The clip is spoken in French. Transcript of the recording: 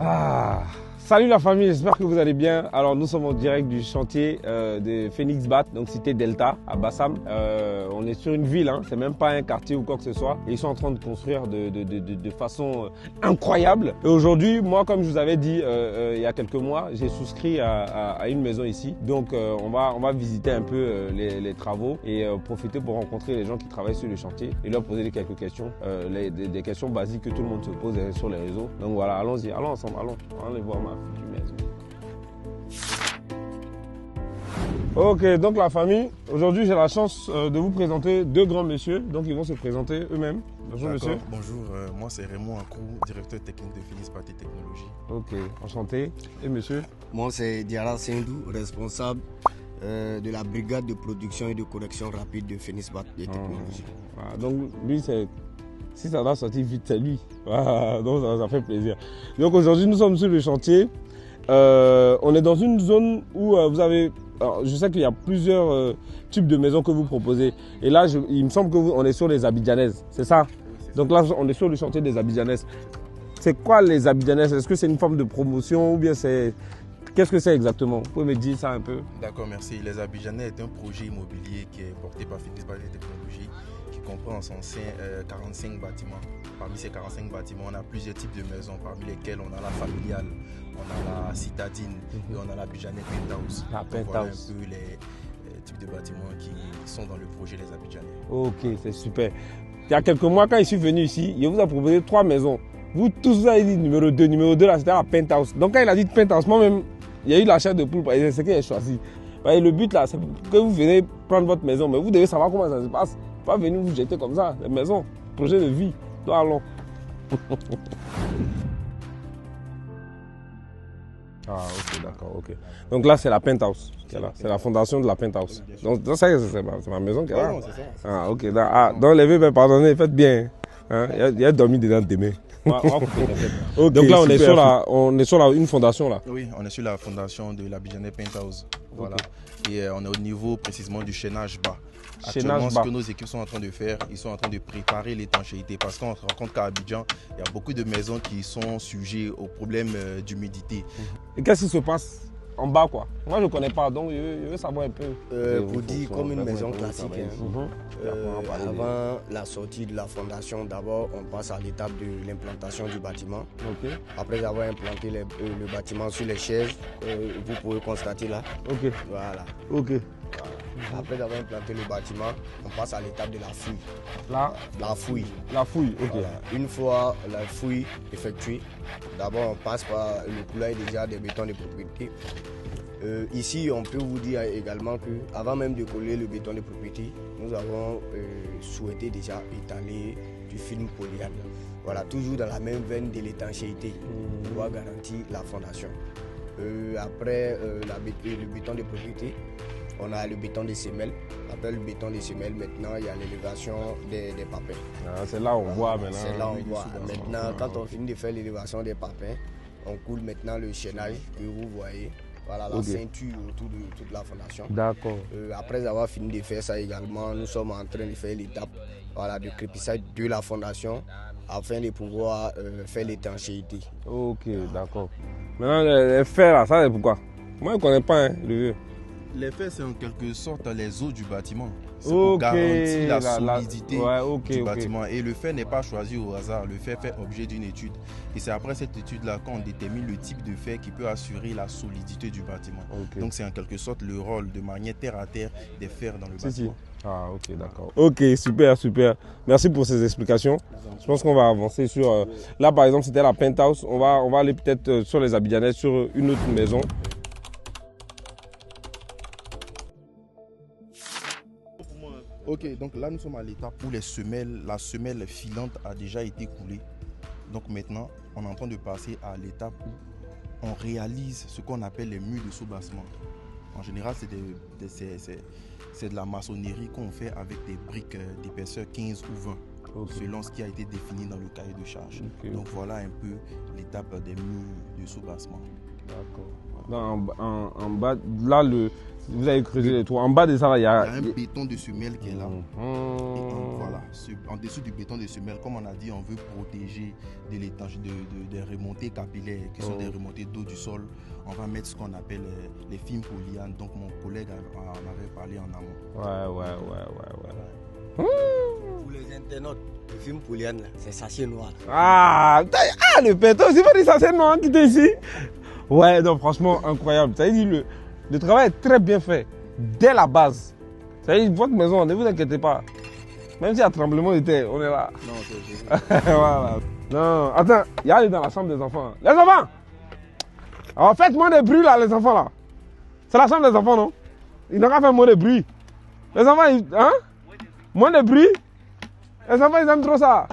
Ah, salut la famille, j'espère que vous allez bien. Alors nous sommes en direct du chantier de Phoenix Bat, donc cité Delta à Bassam. On est sur une ville, hein, c'est même pas un quartier ou quoi que ce soit. Et ils sont en train de construire de façon incroyable. Et aujourd'hui, moi comme je vous avais dit il y a quelques mois, j'ai souscrit à une maison ici. Donc on va visiter un peu les travaux et profiter pour rencontrer les gens qui travaillent sur le chantier et leur poser quelques questions, des questions basiques que tout le monde se pose sur les réseaux. Donc voilà, allons-y, allons ensemble, allons aller voir ma future maison. Ok, donc la famille, aujourd'hui j'ai la chance de vous présenter deux grands messieurs, donc ils vont se présenter eux-mêmes. Bonjour monsieur. Bonjour, moi c'est Raymond Ancrou, directeur technique de Phoenix Bat et Technologies. Ok, enchanté. Et monsieur? Moi c'est Diara Sindou, responsable de la brigade de production et de correction rapide de Phoenix Bat et Technologies. Voilà, donc lui c'est... Si ça va sortir vite, c'est lui. Voilà, donc ça fait plaisir. Donc aujourd'hui nous sommes sur le chantier. On est dans une zone où vous avez... Alors, je sais qu'il y a plusieurs types de maisons que vous proposez. Et là, il me semble qu'on est sur les Abidjanaises, c'est ça? Oui, donc là, on est sur le chantier des Abidjanaises. C'est quoi les Abidjanaises? Est-ce que c'est une forme de promotion ou bien c'est... Qu'est-ce que c'est exactement? Vous pouvez me dire ça un peu? D'accord, merci. Les Abidjanais est un projet immobilier qui est porté par Phoenix Bat et Technologies, qui comprend en son sein 45 bâtiments. Parmi ces 45 bâtiments, on a plusieurs types de maisons, parmi lesquelles on a la familiale, on a la citadine et on a l'Abidjanais Penthouse. La Penthouse. Voilà un peu les types de bâtiments qui sont dans le projet des Abidjanais. Ok, c'est super. Il y a quelques mois, quand je suis venu ici, il vous a proposé 3 maisons. Vous tous, vous avez dit numéro 2. Numéro 2, là, c'était la Penthouse. Donc quand il a dit Penthouse, moi-même, il y a eu la chair de poule, c'est ce que j'ai choisi. Et le but là, c'est que vous venez prendre votre maison, mais vous devez savoir comment ça se passe. Pas venir vous jeter comme ça, la maison, projet de vie. Toi, allons. Ah, ok, d'accord, ok. Donc là, c'est la Penthouse. C'est la fondation de la Penthouse. Donc, ça, c'est ma maison qui est là. Non, c'est ça. Ah, ok. Donc, les vieux, pardonnez, faites bien. Hein? Il y a dormi dedans demain. Okay, donc là, on est sur une fondation là. Oui, on est sur la fondation de l'Abidjanais Penthouse. Voilà. Okay. Et on est au niveau précisément du chaînage bas. Actuellement, ce que nos équipes sont en train de faire, ils sont en train de préparer l'étanchéité parce qu'on se rend compte qu'à Abidjan, il y a beaucoup de maisons qui sont sujettes aux problèmes d'humidité. Et qu'est-ce qui se passe en bas quoi? Moi je ne connais pas, donc je veux savoir un peu. Pour dire comme une maison classique, avant la sortie de la fondation, d'abord on passe à l'étape de l'implantation du bâtiment. Okay. Après avoir implanté le bâtiment sur les chaises, vous pouvez constater là. Okay. Voilà. Okay. Après avoir implanté le bâtiment, on passe à l'étape de la fouille. La fouille. La fouille, ok. Voilà. Une fois la fouille effectuée, d'abord on passe par le coulage déjà des bétons de propriété. Ici, on peut vous dire également qu'avant même de coller le béton de propriété, nous avons souhaité déjà étaler du film polyable. Voilà, toujours dans la même veine de l'étanchéité pour pouvoir garantir la fondation. Après le béton de propriété, on a le béton de semelle. Après le béton de semelle, maintenant il y a l'élévation des papins. Ah, c'est là où on voit maintenant. C'est là où on voit. Maintenant, quand on finit de faire l'élévation des papins, on coule maintenant le chaînage que vous voyez. Voilà la ceinture autour de toute la fondation. D'accord. Après avoir fini de faire ça également, nous sommes en train de faire l'étape de crépissage de la fondation afin de pouvoir faire l'étanchéité. Ok, d'accord. Maintenant, les fers là, ça c'est pourquoi? Moi je ne connais pas le vieux. Les fers, c'est en quelque sorte les os du bâtiment. C'est pour garantir la solidité du bâtiment. Et le fer n'est pas choisi au hasard. Le fer fait objet d'une étude. Et c'est après cette étude-là qu'on détermine le type de fer qui peut assurer la solidité du bâtiment. Donc c'est en quelque sorte le rôle de manière terre à terre des fers dans le bâtiment. Ah ok, d'accord. Ok, super, super. Merci pour ces explications. Je pense qu'on va avancer sur... là par exemple, c'était la Penthouse. On va aller peut-être sur les Abidjanais, sur une autre maison. Ok, donc là nous sommes à l'étape où la semelle filante a déjà été coulée. Donc maintenant, on est en train de passer à l'étape où on réalise ce qu'on appelle les murs de soubassement. En général, c'est de la maçonnerie qu'on fait avec des briques d'épaisseur 15 ou 20, selon ce qui a été défini dans le cahier de charge. Donc voilà un peu l'étape des murs de soubassement. D'accord. En bas, là, vous avez creusé les trous. En bas de ça, il y a un béton de semelle qui est là. Et voilà. en dessous du béton de semelle, comme on a dit, on veut protéger des remontées capillaires, qui sont des remontées d'eau du sol. On va mettre ce qu'on appelle les films polyane. Donc mon collègue en avait parlé en amont. Ouais. Pour les internautes, le film polyane, c'est sachet noir. Ah, le béton, c'est pas des sachets noirs qui étaient ici. Ouais, donc franchement, incroyable. Ça veut dire le travail est très bien fait, dès la base. Ça veut dire, votre maison, ne vous inquiétez pas. Même s'il y a tremblement de terre, on est là. Non, c'est Voilà. Non, attends, il y a aller dans la chambre des enfants. Les enfants! Alors faites-moi des bruits là, les enfants là. C'est la chambre des enfants, non? Ils n'ont qu'à faire moins de bruit. Les enfants, hein? Moins de bruit? Les enfants, ils aiment trop ça.